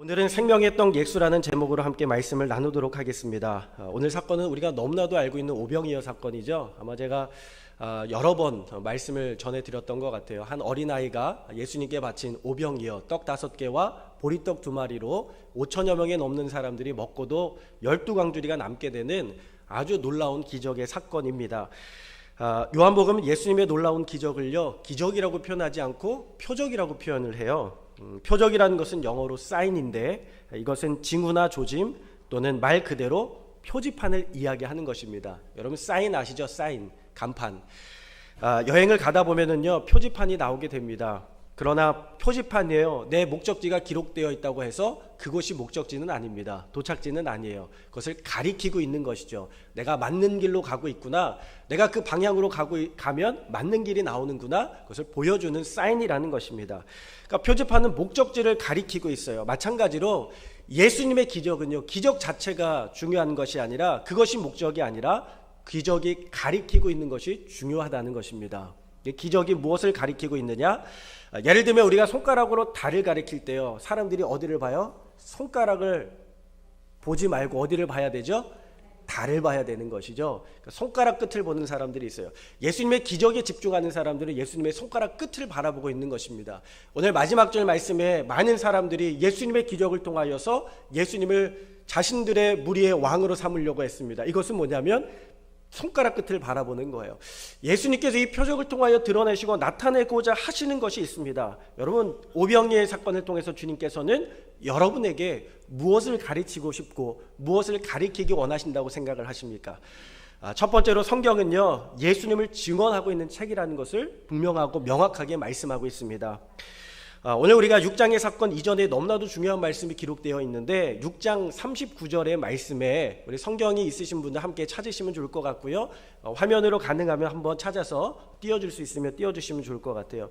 오늘은 생명의 떡 예수라는 제목으로 함께 말씀을 나누도록 하겠습니다. 오늘 사건은 우리가 너무나도 알고 있는 오병이어 사건이죠. 아마 제가 여러 번 말씀을 전해드렸던 것 같아요. 한 어린아이가 예수님께 바친 오병이어 떡 5개와 보리떡 2마리로 5천여 명에 넘는 사람들이 먹고도 12광주리가 남게 되는 아주 놀라운 기적의 사건입니다. 요한복음은 예수님의 놀라운 기적을요, 기적이라고 표현하지 않고 표적이라고 표현을 해요. 표적이라는 것은 영어로 사인인데, 이것은 징후나 조짐 또는 말 그대로 표지판을 이야기하는 것입니다. 여러분 사인 아시죠? 사인, 간판. 여행을 가다 보면은요, 표지판이 나오게 됩니다. 그러나 표지판이에요. 내 목적지가 기록되어 있다고 해서 그곳이 목적지는 아닙니다. 도착지는 아니에요. 그것을 가리키고 있는 것이죠. 내가 맞는 길로 가고 있구나. 내가 그 방향으로 가면 맞는 길이 나오는구나. 그것을 보여주는 사인이라는 것입니다. 그러니까 표지판은 목적지를 가리키고 있어요. 마찬가지로 예수님의 기적은요, 기적 자체가 중요한 것이 아니라, 그것이 목적이 아니라 기적이 가리키고 있는 것이 중요하다는 것입니다. 기적이 무엇을 가리키고 있느냐? 예를 들면 우리가 손가락으로 달을 가리킬 때요, 사람들이 어디를 봐요? 손가락을 보지 말고 어디를 봐야 되죠? 달을 봐야 되는 것이죠. 그러니까 손가락 끝을 보는 사람들이 있어요. 예수님의 기적에 집중하는 사람들은 예수님의 손가락 끝을 바라보고 있는 것입니다. 오늘 마지막 절 말씀에 많은 사람들이 예수님의 기적을 통하여서 예수님을 자신들의 무리의 왕으로 삼으려고 했습니다. 이것은 뭐냐면 손가락 끝을 바라보는 거예요. 예수님께서 이 표적을 통하여 드러내시고 나타내고자 하시는 것이 있습니다. 여러분, 오병이어의 사건을 통해서 주님께서는 여러분에게 무엇을 가르치고 싶고 무엇을 가리키기 원하신다고 생각을 하십니까? 첫 번째로 성경은요, 예수님을 증언하고 있는 책이라는 것을 분명하고 명확하게 말씀하고 있습니다. 오늘 우리가 6장의 사건 이전에 너무나도 중요한 말씀이 기록되어 있는데, 6장 39절의 말씀에 우리 성경이 있으신 분들 함께 찾으시면 좋을 것 같고요, 화면으로 가능하면 한번 찾아서 띄워줄 수 있으면 띄워주시면 좋을 것 같아요.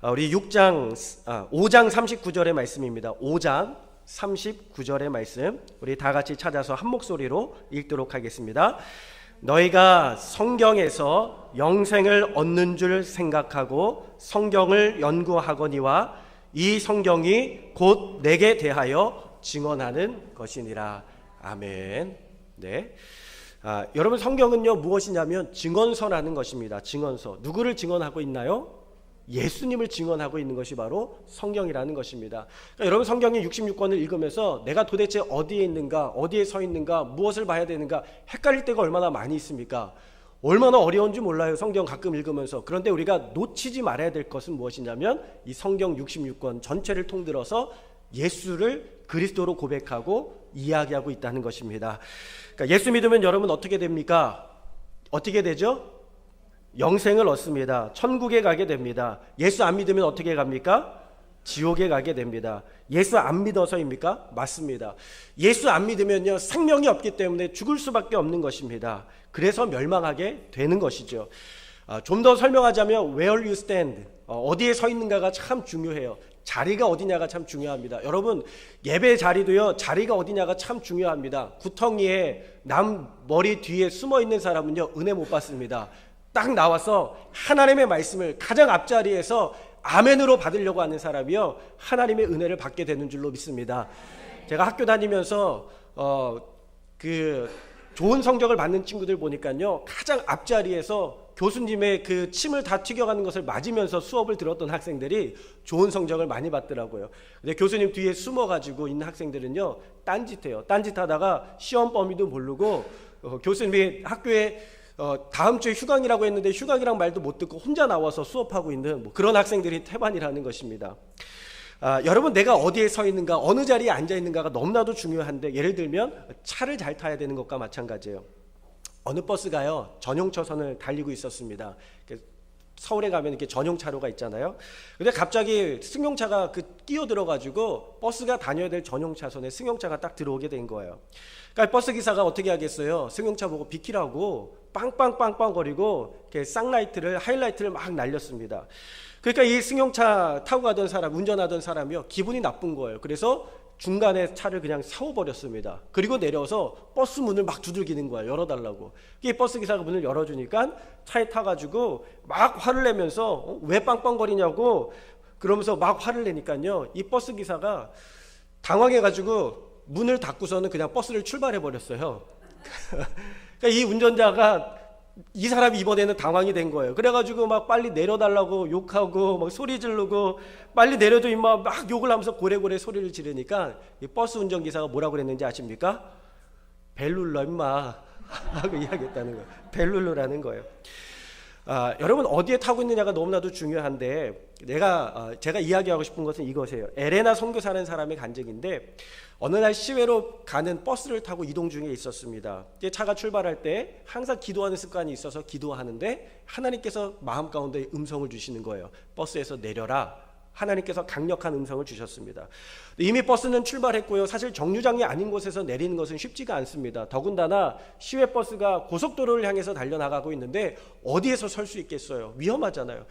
우리 5장 39절의 말씀입니다. 5장 39절의 말씀, 우리 다 같이 찾아서 한 목소리로 읽도록 하겠습니다. 너희가 성경에서 영생을 얻는 줄 생각하고 성경을 연구하거니와 이 성경이 곧 내게 대하여 증언하는 것이니라. 아멘. 네. 여러분, 성경은요, 무엇이냐면 증언서라는 것입니다. 증언서. 누구를 증언하고 있나요? 예수님을 증언하고 있는 것이 바로 성경이라는 것입니다. 그러니까 여러분, 성경의 66권을 읽으면서 내가 도대체 어디에 있는가, 어디에 서 있는가, 무엇을 봐야 되는가 헷갈릴 때가 얼마나 많이 있습니까? 얼마나 어려운지 몰라요, 성경 가끔 읽으면서. 그런데 우리가 놓치지 말아야 될 것은 무엇이냐면 이 성경 66권 전체를 통들어서 예수를 그리스도로 고백하고 이야기하고 있다는 것입니다. 그러니까 예수 믿으면 여러분 어떻게 됩니까? 어떻게 되죠? 영생을 얻습니다. 천국에 가게 됩니다. 예수 안 믿으면 어떻게 갑니까? 지옥에 가게 됩니다. 예수 안 믿어서입니까? 맞습니다. 예수 안 믿으면요, 생명이 없기 때문에 죽을 수밖에 없는 것입니다. 그래서 멸망하게 되는 것이죠. 좀 더 설명하자면 where you stand, 어디에 서 있는가가 참 중요해요. 자리가 어디냐가 참 중요합니다. 여러분, 예배 자리도요, 자리가 어디냐가 참 중요합니다. 구덩이에 남 머리 뒤에 숨어 있는 사람은요, 은혜 못 받습니다. 딱 나와서 하나님의 말씀을 가장 앞자리에서 아멘으로 받으려고 하는 사람이요, 하나님의 은혜를 받게 되는 줄로 믿습니다. 제가 학교 다니면서 좋은 성적을 받는 친구들 보니까요, 가장 앞자리에서 교수님의 그 침을 다 튀겨가는 것을 맞으면서 수업을 들었던 학생들이 좋은 성적을 많이 받더라고요. 근데 교수님 뒤에 숨어가지고 있는 학생들은요, 딴짓해요. 딴짓하다가 시험 범위도 모르고 교수님이 학교에 다음 주에 휴강이라고 했는데 휴강이란 말도 못 듣고 혼자 나와서 수업하고 있는 그런 학생들이 태반이라는 것입니다. 여러분, 내가 어디에 서 있는가, 어느 자리에 앉아 있는가가 너무나도 중요한데, 예를 들면 차를 잘 타야 되는 것과 마찬가지예요. 어느 버스가요, 전용차선을 달리고 있었습니다. 서울에 가면 이렇게 전용차로가 있잖아요. 근데 갑자기 승용차가 끼어들어가지고 버스가 다녀야 될 전용차선에 승용차가 딱 들어오게 된 거예요. 그러니까 버스 기사가 어떻게 하겠어요? 승용차 보고 비키라고 빵빵빵빵 거리고 이렇게 쌍라이트를, 하이라이트를 막 날렸습니다. 그러니까 이 승용차 타고 가던 사람, 운전하던 사람이요, 기분이 나쁜 거예요. 그래서 중간에 차를 그냥 세워버렸습니다. 그리고 내려서 버스 문을 막 두들기는 거야, 열어달라고. 이 버스 기사가 문을 열어주니까 차에 타가지고 막 화를 내면서 왜 빵빵거리냐고 그러면서 막 화를 내니까요, 이 버스 기사가 당황해가지고 문을 닫고서는 그냥 버스를 출발해 버렸어요. 그러니까 이 운전자가 이 사람이 이번에는 당황이 된 거예요. 그래가지고 막 빨리 내려달라고 욕하고 막 소리 지르고 빨리 내려줘 임마 막 욕을 하면서 고래고래 소리를 지르니까 이 버스 운전기사가 뭐라고 그랬는지 아십니까? 벨 눌러 임마 하고 이야기했다는 거예요. 벨 누르라는 거예요. 여러분 어디에 타고 있느냐가 너무나도 중요한데 제가 이야기하고 싶은 것은 이것이에요. 에레나 선교사라는 사람의 간증인데 어느 날 시외로 가는 버스를 타고 이동 중에 있었습니다. 이제 차가 출발할 때 항상 기도하는 습관이 있어서 기도하는데 하나님께서 마음 가운데 음성을 주시는 거예요. 버스에서 내려라. 하나님께서 강력한 음성을 주셨습니다. 이미 버스는 출발했고요. 사실 정류장이 아닌 곳에서 내리는 것은 쉽지가 않습니다. 더군다나 시외버스가 고속도로를 향해서 달려나가고 있는데 어디에서 설 수 있겠어요? 위험하잖아요.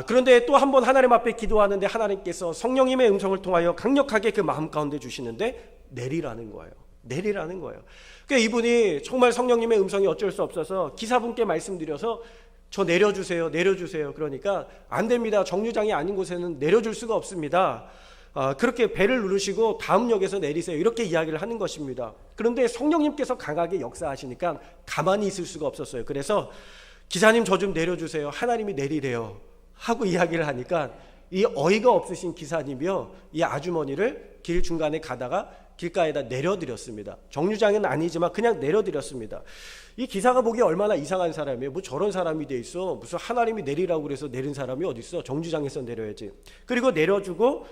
그런데 또 한 번 하나님 앞에 기도하는데 하나님께서 성령님의 음성을 통하여 강력하게 그 마음 가운데 주시는데 내리라는 거예요. 내리라는 거예요. 그러니까 이분이 정말 성령님의 음성이 어쩔 수 없어서 기사분께 말씀드려서 저 내려주세요. 내려주세요. 그러니까 안 됩니다. 정류장이 아닌 곳에는 내려줄 수가 없습니다. 그렇게 배를 누르시고 다음 역에서 내리세요. 이렇게 이야기를 하는 것입니다. 그런데 성령님께서 강하게 역사하시니까 가만히 있을 수가 없었어요. 그래서 기사님 저 좀 내려주세요. 하나님이 내리래요. 하고 이야기를 하니까 이 어이가 없으신 기사님이요. 이 아주머니를 길 중간에 가다가 길가에다 내려드렸습니다. 정류장은 아니지만 그냥 내려드렸습니다. 이 기사가 보기에 얼마나 이상한 사람이에요. 뭐 저런 사람이 돼 있어. 무슨 하나님이 내리라고 그래서 내린 사람이 어디 있어. 정류장에서 내려야지. 그리고 내려주고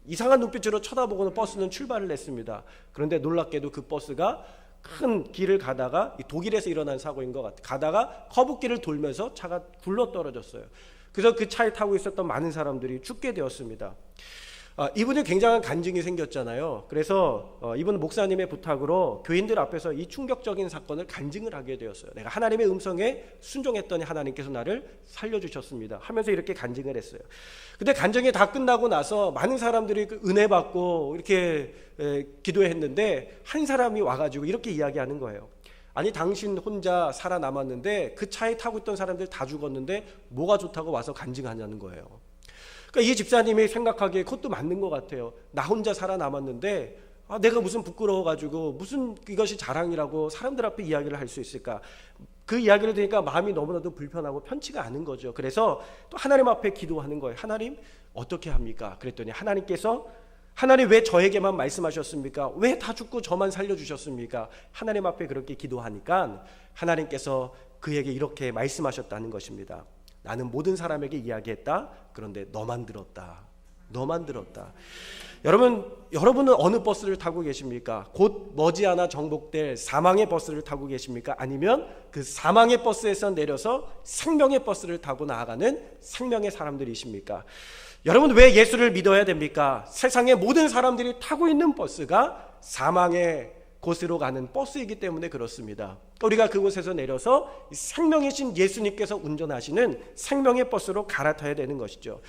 이상한 눈빛으로 쳐다보고는 버스는 출발을 했습니다. 그런데 놀랍게도 그 버스가 큰 길을 가다가 독일에서 일어난 사고인 것 같아요. 가다가 커브길을 돌면서 차가 굴러떨어졌어요. 그래서 그 차에 타고 있었던 많은 사람들이 죽게 되었습니다. 이분이 굉장한 간증이 생겼잖아요. 그래서 이분 목사님의 부탁으로 교인들 앞에서 이 충격적인 사건을 간증을 하게 되었어요. 내가 하나님의 음성에 순종했더니 하나님께서 나를 살려주셨습니다 하면서 이렇게 간증을 했어요. 근데 간증이 다 끝나고 나서 많은 사람들이 은혜 받고 이렇게 기도했는데 한 사람이 와가지고 이렇게 이야기하는 거예요. 아니 당신 혼자 살아남았는데 그 차에 타고 있던 사람들 다 죽었는데 뭐가 좋다고 와서 간증하냐는 거예요. 그러니까 이 집사님이 생각하기에 그것도 맞는 것 같아요. 나 혼자 살아남았는데 내가 무슨 부끄러워가지고 무슨 이것이 자랑이라고 사람들 앞에 이야기를 할 수 있을까. 그 이야기를 들으니까 마음이 너무나도 불편하고 편치가 않은 거죠. 그래서 또 하나님 앞에 기도하는 거예요. 하나님 어떻게 합니까? 그랬더니 하나님 왜 저에게만 말씀하셨습니까? 왜 다 죽고 저만 살려주셨습니까? 하나님 앞에 그렇게 기도하니까 하나님께서 그에게 이렇게 말씀하셨다는 것입니다. 나는 모든 사람에게 이야기했다. 그런데 너만 들었다. 너만 들었다. 여러분은 어느 버스를 타고 계십니까? 곧 머지않아 정복될 사망의 버스를 타고 계십니까? 아니면 그 사망의 버스에서 내려서 생명의 버스를 타고 나아가는 생명의 사람들이십니까? 여러분 왜 예수를 믿어야 됩니까? 세상의 모든 사람들이 타고 있는 버스가 사망의 곳으로 가는 버스이기 때문에 그렇습니다. 우리가 그곳에서 내려서 생명이신 예수님께서 운전하시는 생명의 버스로 갈아타야 되는 것이죠.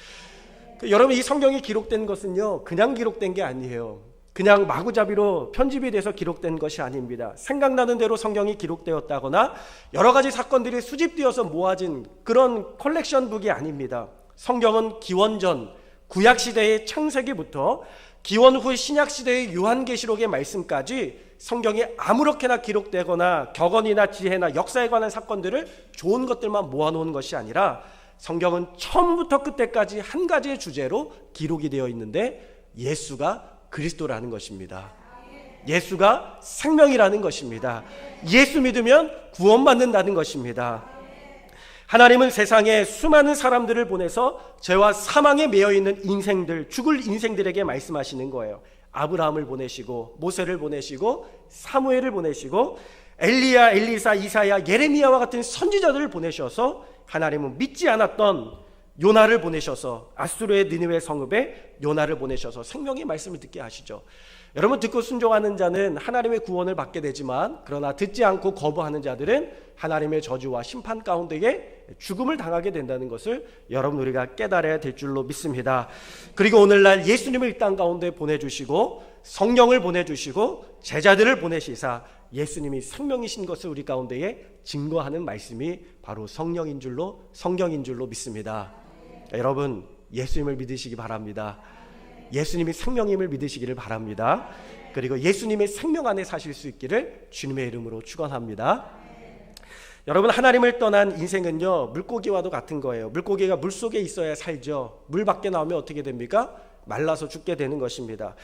여러분 이 성경이 기록된 것은요 그냥 기록된 게 아니에요. 그냥 마구잡이로 편집이 돼서 기록된 것이 아닙니다. 생각나는 대로 성경이 기록되었다거나 여러 가지 사건들이 수집되어서 모아진 그런 컬렉션북이 아닙니다. 성경은 기원전 구약시대의 창세기부터 기원 후 신약시대의 요한계시록의 말씀까지 성경이 아무렇게나 기록되거나 격언이나 지혜나 역사에 관한 사건들을 좋은 것들만 모아놓은 것이 아니라 성경은 처음부터 끝까지 한 가지의 주제로 기록이 되어 있는데 예수가 그리스도라는 것입니다. 예수가 생명이라는 것입니다. 예수 믿으면 구원받는다는 것입니다. 하나님은 세상에 수많은 사람들을 보내서 죄와 사망에 매여있는 인생들, 죽을 인생들에게 말씀하시는 거예요. 아브라함을 보내시고 모세를 보내시고 사무엘을 보내시고 엘리야, 엘리사, 이사야, 예레미야와 같은 선지자들을 보내셔서 하나님은 믿지 않았던 요나를 보내셔서 아수르의 니느웨 성읍에 요나를 보내셔서 생명의 말씀을 듣게 하시죠. 여러분 듣고 순종하는 자는 하나님의 구원을 받게 되지만 그러나 듣지 않고 거부하는 자들은 하나님의 저주와 심판 가운데에 죽음을 당하게 된다는 것을 여러분 우리가 깨달아야 될 줄로 믿습니다. 그리고 오늘날 예수님을 이 땅 가운데 보내주시고 성령을 보내주시고 제자들을 보내시사 예수님이 생명이신 것을 우리 가운데에 증거하는 말씀이 바로 성령인 줄로 믿습니다. 여러분 예수님을 믿으시기 바랍니다. 예수님이 생명임을 믿으시기를 바랍니다. 그리고 예수님의 생명 안에 사실 수 있기를 주님의 이름으로 축원합니다. 여러분, 하나님을 떠난 인생은요, 물고기와도 같은 거예요. 물고기가 물속에 있어야 살죠. 물 밖에 나오면 어떻게 됩니까? 말라서 죽게 되는 것입니다.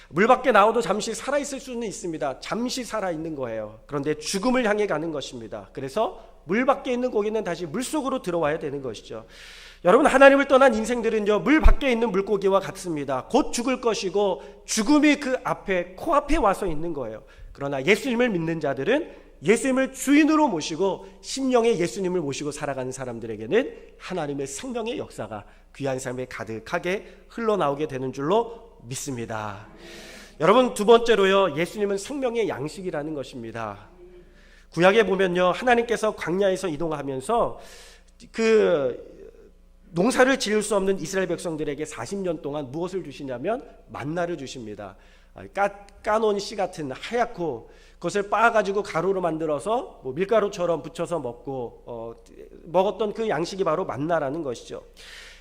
물 밖에 나와도 잠시 살아있을 수는 있습니다. 잠시 살아있는 거예요. 그런데 죽음을 향해 가는 것입니다. 그래서 물 밖에 있는 고기는 다시 물속으로 들어와야 되는 것이죠. 여러분, 하나님을 떠난 인생들은요, 물 밖에 있는 물고기와 같습니다. 곧 죽을 것이고 죽음이 그 앞에, 코앞에 와서 있는 거예요. 그러나 예수님을 믿는 자들은 예수님을 주인으로 모시고 심령의 예수님을 모시고 살아가는 사람들에게는 하나님의 생명의 역사가 귀한 삶에 가득하게 흘러나오게 되는 줄로 믿습니다. 여러분, 두 번째로요, 예수님은 생명의 양식이라는 것입니다. 구약에 보면요, 하나님께서 광야에서 이동하면서 농사를 지을 수 없는 이스라엘 백성들에게 40년 동안 무엇을 주시냐면 만나를 주십니다. 까놓은 씨 같은 하얗고 그것을 빻아가지고 가루로 만들어서 밀가루처럼 부쳐서 먹었던 그 양식이 바로 만나라는 것이죠.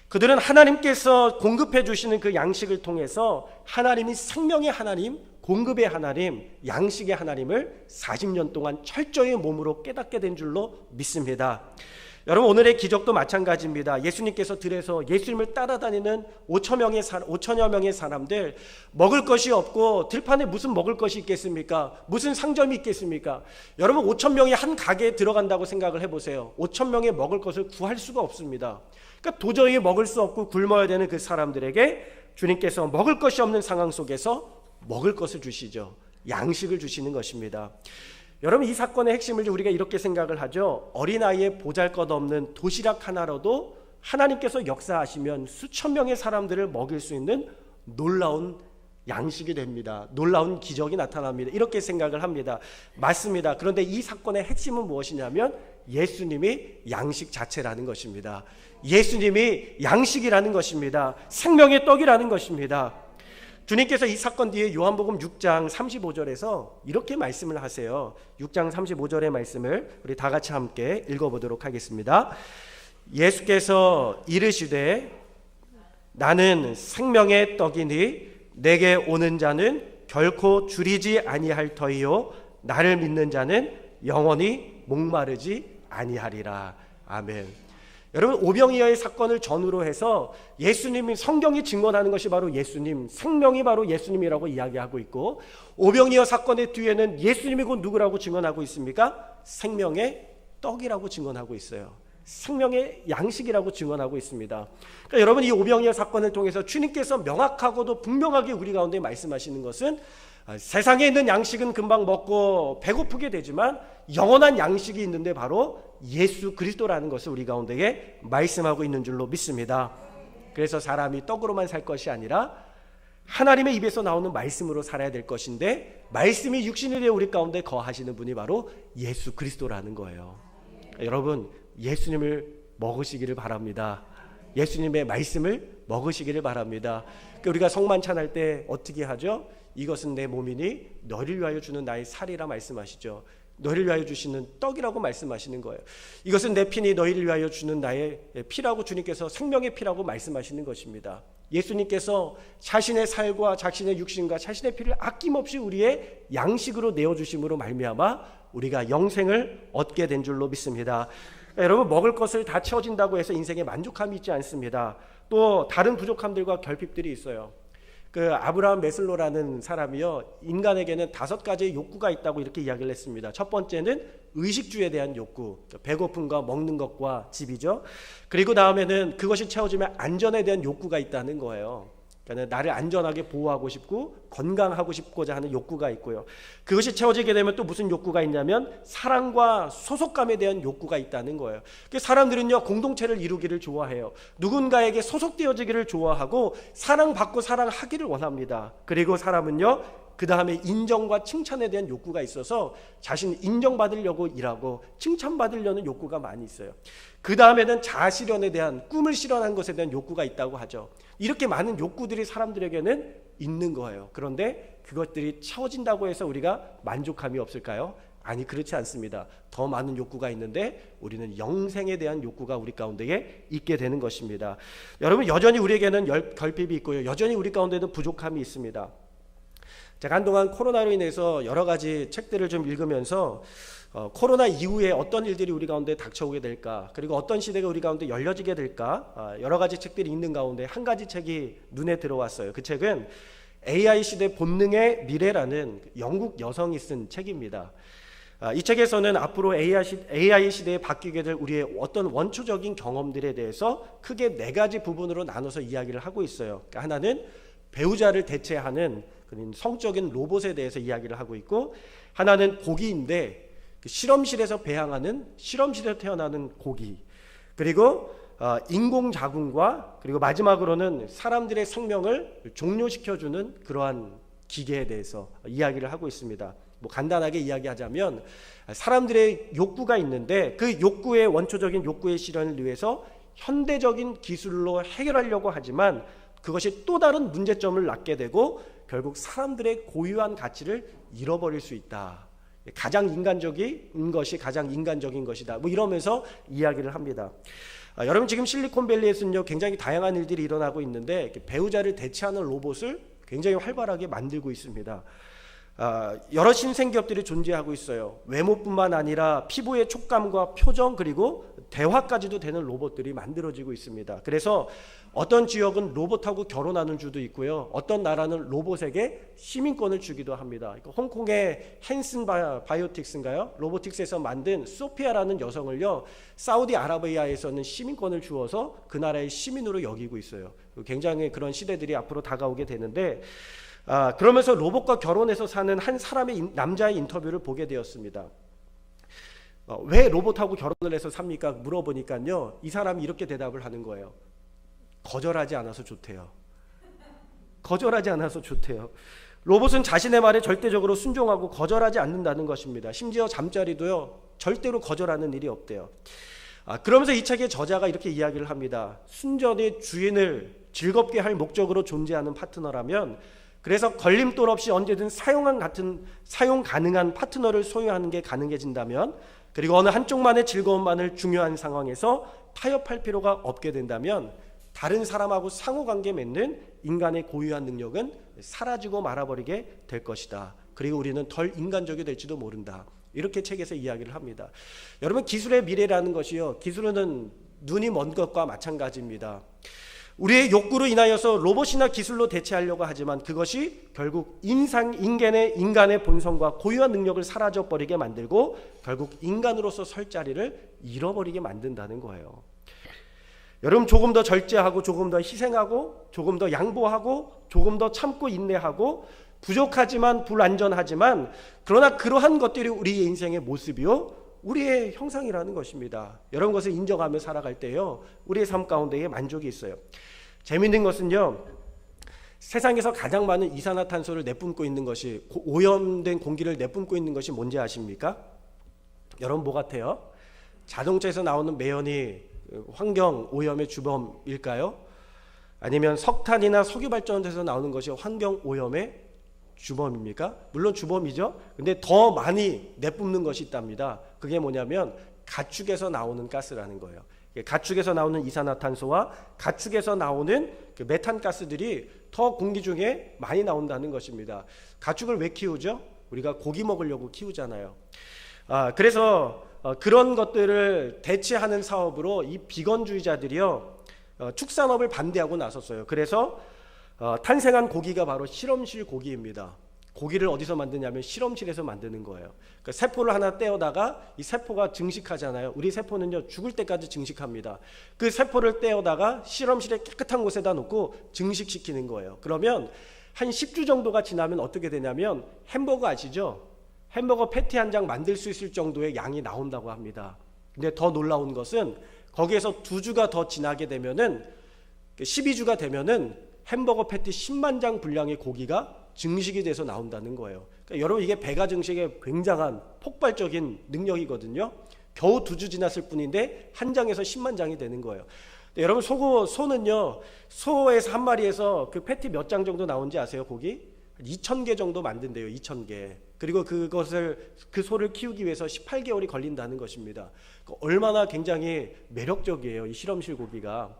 그들은 하나님께서 공급해 주시는 그 양식을 통해서 하나님이 생명의 하나님, 공급의 하나님, 양식의 하나님을 40년 동안 철저히 몸으로 깨닫게 된 줄로 믿습니다. 여러분, 오늘의 기적도 마찬가지입니다. 예수님께서 들에서 예수님을 따라다니는 5천여 명의 사람들, 먹을 것이 없고 들판에 무슨 먹을 것이 있겠습니까? 무슨 상점이 있겠습니까? 여러분, 5천 명이 한 가게에 들어간다고 생각을 해보세요. 5천 명의 먹을 것을 구할 수가 없습니다. 그러니까 도저히 먹을 수 없고 굶어야 되는 그 사람들에게 주님께서 먹을 것이 없는 상황 속에서 먹을 것을 주시죠. 양식을 주시는 것입니다. 여러분, 이 사건의 핵심을 우리가 이렇게 생각을 하죠. 어린아이의 보잘것없는 도시락 하나로도 하나님께서 역사하시면 수천 명의 사람들을 먹일 수 있는 놀라운 양식이 됩니다. 놀라운 기적이 나타납니다. 이렇게 생각을 합니다. 맞습니다. 그런데 이 사건의 핵심은 무엇이냐면 예수님이 양식 자체라는 것입니다. 예수님이 양식이라는 것입니다. 생명의 떡이라는 것입니다. 주님께서 이 사건 뒤에 요한복음 6장 35절에서 이렇게 말씀을 하세요. 6장 35절의 말씀을 우리 다 같이 함께 읽어보도록 하겠습니다. 예수께서 이르시되 나는 생명의 떡이니 내게 오는 자는 결코 줄이지 아니할 터이요 나를 믿는 자는 영원히 목마르지 아니하리라. 아멘. 여러분, 오병이어의 사건을 전후로 해서 예수님이, 성경이 증언하는 것이 바로 예수님, 생명이 바로 예수님이라고 이야기하고 있고, 오병이어 사건의 뒤에는 예수님이 곧 누구라고 증언하고 있습니까? 생명의 떡이라고 증언하고 있어요. 생명의 양식이라고 증언하고 있습니다. 그러니까 여러분, 이 오병이어 사건을 통해서 주님께서 명확하고도 분명하게 우리 가운데 말씀하시는 것은 세상에 있는 양식은 금방 먹고 배고프게 되지만 영원한 양식이 있는데 바로 예수 그리스도라는 것을 우리 가운데에 말씀하고 있는 줄로 믿습니다. 그래서 사람이 떡으로만 살 것이 아니라 하나님의 입에서 나오는 말씀으로 살아야 될 것인데, 말씀이 육신이 되어 우리 가운데 거하시는 분이 바로 예수 그리스도라는 거예요. 여러분, 예수님을 먹으시기를 바랍니다. 예수님의 말씀을 먹으시기를 바랍니다. 우리가 성만 찬할 때 어떻게 하죠? 이것은 내 몸이니 너를 위하여 주는 나의 살이라 말씀하시죠. 너희를 위하여 주시는 떡이라고 말씀하시는 거예요. 이것은 내 피니 너희를 위하여 주는 나의 피라고 주님께서 생명의 피라고 말씀하시는 것입니다. 예수님께서 자신의 살과 자신의 육신과 자신의 피를 아낌없이 우리의 양식으로 내어주심으로 말미암아 우리가 영생을 얻게 된 줄로 믿습니다. 여러분, 먹을 것을 다 채워진다고 해서 인생에 만족함이 있지 않습니다. 또 다른 부족함들과 결핍들이 있어요. 아브라함 메슬로라는 사람이요, 인간에게는 5가지의 욕구가 있다고 이렇게 이야기를 했습니다. 첫 번째는 의식주에 대한 욕구, 배고픔과 먹는 것과 집이죠. 그리고 다음에는 그것이 채워지면 안전에 대한 욕구가 있다는 거예요. 그러니까 나를 안전하게 보호하고 싶고 건강하고 싶고자 하는 욕구가 있고요. 그것이 채워지게 되면 또 무슨 욕구가 있냐면 사랑과 소속감에 대한 욕구가 있다는 거예요. 사람들은요, 공동체를 이루기를 좋아해요. 누군가에게 소속되어지기를 좋아하고 사랑받고 사랑하기를 원합니다. 그리고 사람은요, 그 다음에 인정과 칭찬에 대한 욕구가 있어서 자신이 인정받으려고 일하고 칭찬받으려는 욕구가 많이 있어요. 그 다음에는 자아실현에 대한, 꿈을 실현하는 것에 대한 욕구가 있다고 하죠. 이렇게 많은 욕구들이 사람들에게는 있는 거예요. 그런데 그것들이 채워진다고 해서 우리가 만족함이 없을까요? 아니, 그렇지 않습니다. 더 많은 욕구가 있는데 우리는 영생에 대한 욕구가 우리 가운데에 있게 되는 것입니다. 여러분, 여전히 우리에게는 결핍이 있고요. 여전히 우리 가운데는 부족함이 있습니다. 제가 한동안 코로나로 인해서 여러 가지 책들을 좀 읽으면서 코로나 이후에 어떤 일들이 우리 가운데 닥쳐오게 될까, 그리고 어떤 시대가 우리 가운데 열려지게 될까, 여러 가지 책들이 있는 가운데 한 가지 책이 눈에 들어왔어요. 그 책은 AI 시대 본능의 미래라는 영국 여성이 쓴 책입니다. 이 책에서는 앞으로 AI 시대에 바뀌게 될 우리의 어떤 원초적인 경험들에 대해서 크게 네 가지 부분으로 나눠서 이야기를 하고 있어요. 그러니까 하나는 배우자를 대체하는 성적인 로봇에 대해서 이야기를 하고 있고, 하나는 고기인데 실험실에서 배양하는, 실험실에서 태어나는 고기, 그리고 인공자궁과, 그리고 마지막으로는 사람들의 생명을 종료시켜주는 그러한 기계에 대해서 이야기를 하고 있습니다. 뭐 간단하게 이야기하자면 사람들의 욕구가 있는데 그 욕구의 원초적인 욕구의 실현을 위해서 현대적인 기술로 해결하려고 하지만 그것이 또 다른 문제점을 낳게 되고 결국 사람들의 고유한 가치를 잃어버릴 수 있다. 가장 인간적인 것이 가장 인간적인 것이다. 뭐 이러면서 이야기를 합니다. 여러분, 지금 실리콘밸리에서는요 굉장히 다양한 일들이 일어나고 있는데 배우자를 대체하는 로봇을 굉장히 활발하게 만들고 있습니다. 여러 신생기업들이 존재하고 있어요. 외모뿐만 아니라 피부의 촉감과 표정, 그리고 대화까지도 되는 로봇들이 만들어지고 있습니다. 그래서 어떤 지역은 로봇하고 결혼하는 주도 있고요, 어떤 나라는 로봇에게 시민권을 주기도 합니다. 그러니까 홍콩의 헨슨 바이오틱스인가요? 로보틱스에서 만든 소피아라는 여성을요 사우디아라비아에서는 시민권을 주어서 그 나라의 시민으로 여기고 있어요. 굉장히 그런 시대들이 앞으로 다가오게 되는데, 그러면서 로봇과 결혼해서 사는 한 사람의 남자의 인터뷰를 보게 되었습니다. 왜 로봇하고 결혼을 해서 삽니까? 물어보니까요 이 사람이 이렇게 대답을 하는 거예요. 거절하지 않아서 좋대요. 거절하지 않아서 좋대요. 로봇은 자신의 말에 절대적으로 순종하고 거절하지 않는다는 것입니다. 심지어 잠자리도요 절대로 거절하는 일이 없대요. 그러면서 이 책의 저자가 이렇게 이야기를 합니다. 순전히 주인을 즐겁게 할 목적으로 존재하는 파트너라면, 그래서 걸림돌 없이 언제든 사용 가능한 파트너를 소유하는 게 가능해진다면, 그리고 어느 한쪽만의 즐거움만을 중요한 상황에서 타협할 필요가 없게 된다면 다른 사람하고 상호관계 맺는 인간의 고유한 능력은 사라지고 말아버리게 될 것이다. 그리고 우리는 덜 인간적이 될지도 모른다. 이렇게 책에서 이야기를 합니다. 여러분, 기술의 미래라는 것이요 기술은 눈이 먼 것과 마찬가지입니다. 우리의 욕구로 인하여서 로봇이나 기술로 대체하려고 하지만 그것이 결국 인간의 본성과 고유한 능력을 사라져버리게 만들고 결국 인간으로서 설 자리를 잃어버리게 만든다는 거예요. 여러분, 조금 더 절제하고 조금 더 희생하고 조금 더 양보하고 조금 더 참고 인내하고 부족하지만 불완전하지만 그러나 그러한 것들이 우리의 인생의 모습이요 우리의 형상이라는 것입니다. 이런 것을 인정하며 살아갈 때요 우리의 삶 가운데에 만족이 있어요. 재미있는 것은요 세상에서 가장 많은 이산화탄소를 내뿜고 있는 것이, 오염된 공기를 내뿜고 있는 것이 뭔지 아십니까? 여러분, 뭐 같아요? 자동차에서 나오는 매연이 환경 오염의 주범일까요? 아니면 석탄이나 석유 발전소에서 나오는 것이 환경 오염의 주범입니까? 물론 주범이죠. 근데 더 많이 내뿜는 것이 있답니다. 그게 뭐냐면 가축에서 나오는 가스라는 거예요. 가축에서 나오는 이산화탄소와 가축에서 나오는 그 메탄가스들이 더 공기 중에 많이 나온다는 것입니다. 가축을 왜 키우죠? 우리가 고기 먹으려고 키우잖아요. 그래서 그런 것들을 대체하는 사업으로 이 비건주의자들이요 축산업을 반대하고 나섰어요. 그래서 탄생한 고기가 바로 실험실 고기입니다. 고기를 어디서 만드냐면 실험실에서 만드는 거예요. 그러니까 세포를 하나 떼어다가 이 세포가 증식하잖아요. 우리 세포는요 죽을 때까지 증식합니다. 그 세포를 떼어다가 실험실에 깨끗한 곳에다 놓고 증식시키는 거예요. 그러면 한 10주 정도가 지나면 어떻게 되냐면 햄버거 아시죠? 햄버거 패티 한 장 만들 수 있을 정도의 양이 나온다고 합니다. 근데 더 놀라운 것은 거기에서 2주가 더 지나게 되면은 12주가 되면은 햄버거 패티 10만 장 분량의 고기가 증식이 돼서 나온다는 거예요. 그러니까 여러분, 이게 배가 증식의 굉장한 폭발적인 능력이거든요. 겨우 2주 지났을 뿐인데 한 장에서 10만 장이 되는 거예요. 여러분, 소는요 소에서 한 마리에서 그 패티 몇 장 정도 나오는지 아세요? 고기? 2,000개 정도 만든대요. 2,000개. 그리고 그 소를 키우기 위해서 18개월이 걸린다는 것입니다. 얼마나 굉장히 매력적이에요, 이 실험실 고기가.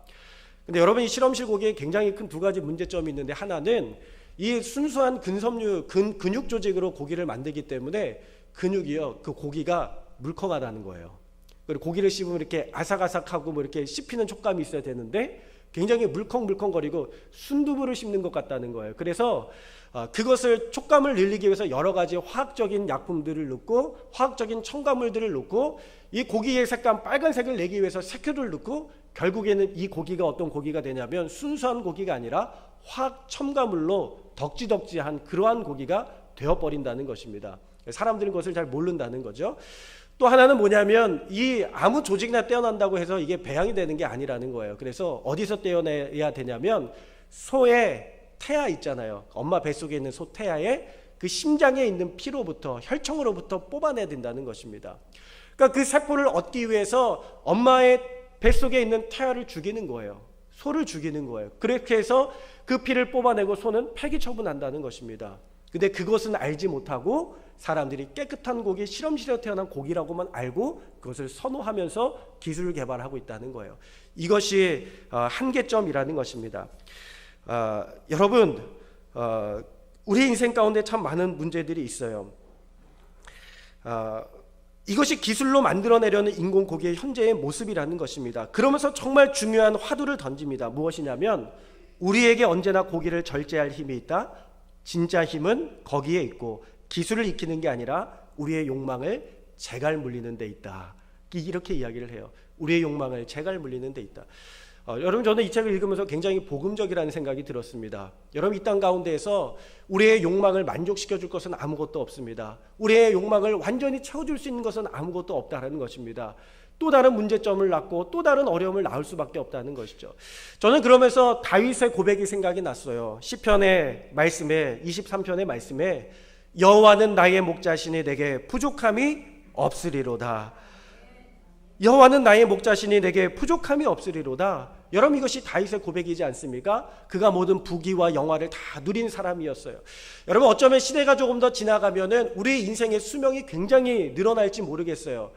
근데 여러분, 이 실험실 고기에 굉장히 큰 두 가지 문제점이 있는데, 하나는 이 순수한 근육 조직으로 고기를 만들기 때문에 근육이요, 그 고기가 물컹하다는 거예요. 그리고 고기를 씹으면 이렇게 아삭아삭하고 뭐 이렇게 씹히는 촉감이 있어야 되는데 굉장히 물컹물컹거리고 순두부를 씹는 것 같다는 거예요. 그래서 그것을 촉감을 늘리기 위해서 여러 가지 화학적인 약품들을 넣고 화학적인 첨가물들을 넣고 이 고기의 색감 빨간색을 내기 위해서 색효를 넣고 결국에는 이 고기가 어떤 고기가 되냐면 순수한 고기가 아니라 화학 첨가물로 덕지덕지한 그러한 고기가 되어버린다는 것입니다. 사람들은 그것을 잘 모른다는 거죠. 또 하나는 뭐냐면 이 아무 조직이나 떼어난다고 해서 이게 배양이 되는 게 아니라는 거예요. 그래서 어디서 떼어내야 되냐면 소의 태아 있잖아요. 엄마 뱃속에 있는 소 태아의 그 심장에 있는 피로부터 혈청으로부터 뽑아내야 된다는 것입니다. 그러니까 그 세포를 얻기 위해서 엄마의 뱃속에 있는 태아를 죽이는 거예요. 소를 죽이는 거예요. 그렇게 해서 그 피를 뽑아내고 소는 폐기 처분한다는 것입니다. 근데 그것은 알지 못하고 사람들이 깨끗한 고기, 실험실에서 태어난 고기라고만 알고 그것을 선호하면서 기술을 개발하고 있다는 거예요. 이것이 한계점이라는 것입니다. 여러분, 우리 인생 가운데 참 많은 문제들이 있어요. 이것이 기술로 만들어내려는 인공 고기의 현재의 모습이라는 것입니다. 그러면서 정말 중요한 화두를 던집니다. 무엇이냐면 우리에게 언제나 고기를 절제할 힘이 있다. 진짜 힘은 거기에 있고 기술을 익히는 게 아니라 우리의 욕망을 재갈 물리는 데 있다. 이렇게 이야기를 해요. 우리의 욕망을 재갈 물리는 데 있다. 여러분, 저는 이 책을 읽으면서 굉장히 복음적이라는 생각이 들었습니다. 여러분, 이 땅 가운데에서 우리의 욕망을 만족시켜줄 것은 아무것도 없습니다. 우리의 욕망을 완전히 채워줄 수 있는 것은 아무것도 없다는 것입니다. 또 다른 문제점을 낳고 또 다른 어려움을 낳을 수밖에 없다는 것이죠. 저는 그러면서 다윗의 고백이 생각이 났어요. 시편의 말씀에 23편의 말씀에 여호와는 나의 목자시니 내게 부족함이 없으리로다. 여호와는 나의 목자시니 내게 부족함이 없으리로다. 여러분, 이것이 다윗의 고백이지 않습니까? 그가 모든 부귀와 영화를 다 누린 사람이었어요. 여러분, 어쩌면 시대가 조금 더 지나가면은 우리 인생의 수명이 굉장히 늘어날지 모르겠어요.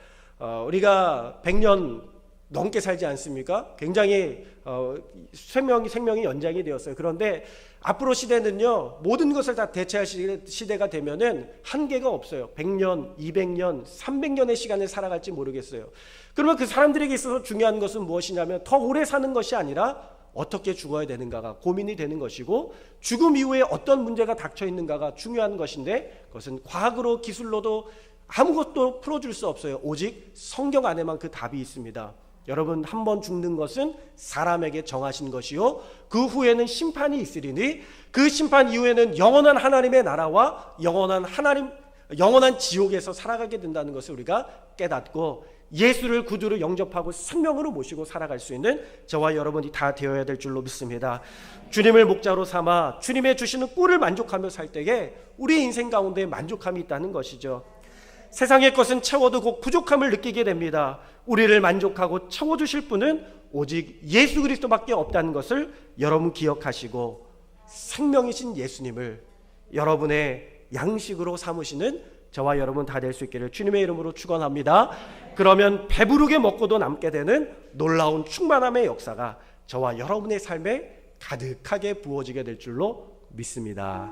우리가 100년 넘게 살지 않습니까? 굉장히 생명이 연장이 되었어요. 그런데 앞으로 시대는요, 모든 것을 다 대체할 시대가 되면은 한계가 없어요. 100년, 200년, 300년의 시간을 살아갈지 모르겠어요. 그러면 그 사람들에게 있어서 중요한 것은 무엇이냐면 더 오래 사는 것이 아니라 어떻게 죽어야 되는가가 고민이 되는 것이고, 죽음 이후에 어떤 문제가 닥쳐 있는가가 중요한 것인데, 그것은 과학으로 기술로도 아무것도 풀어줄 수 없어요. 오직 성경 안에만 그 답이 있습니다. 여러분, 한 번 죽는 것은 사람에게 정하신 것이요 그 후에는 심판이 있으리니 그 심판 이후에는 영원한 하나님의 나라와 영원한 지옥에서 살아가게 된다는 것을 우리가 깨닫고 예수를 구주로 영접하고 생명으로 모시고 살아갈 수 있는 저와 여러분이 다 되어야 될 줄로 믿습니다. 주님을 목자로 삼아 주님의 주시는 꿀을 만족하며 살 때에 우리 인생 가운데 만족함이 있다는 것이죠. 세상의 것은 채워도 곧 부족함을 느끼게 됩니다. 우리를 만족하고 채워주실 분은 오직 예수 그리스도밖에 없다는 것을 여러분 기억하시고 생명이신 예수님을 여러분의 양식으로 삼으시는 저와 여러분 다 될 수 있기를 주님의 이름으로 축원합니다. 그러면 배부르게 먹고도 남게 되는 놀라운 충만함의 역사가 저와 여러분의 삶에 가득하게 부어지게 될 줄로 믿습니다.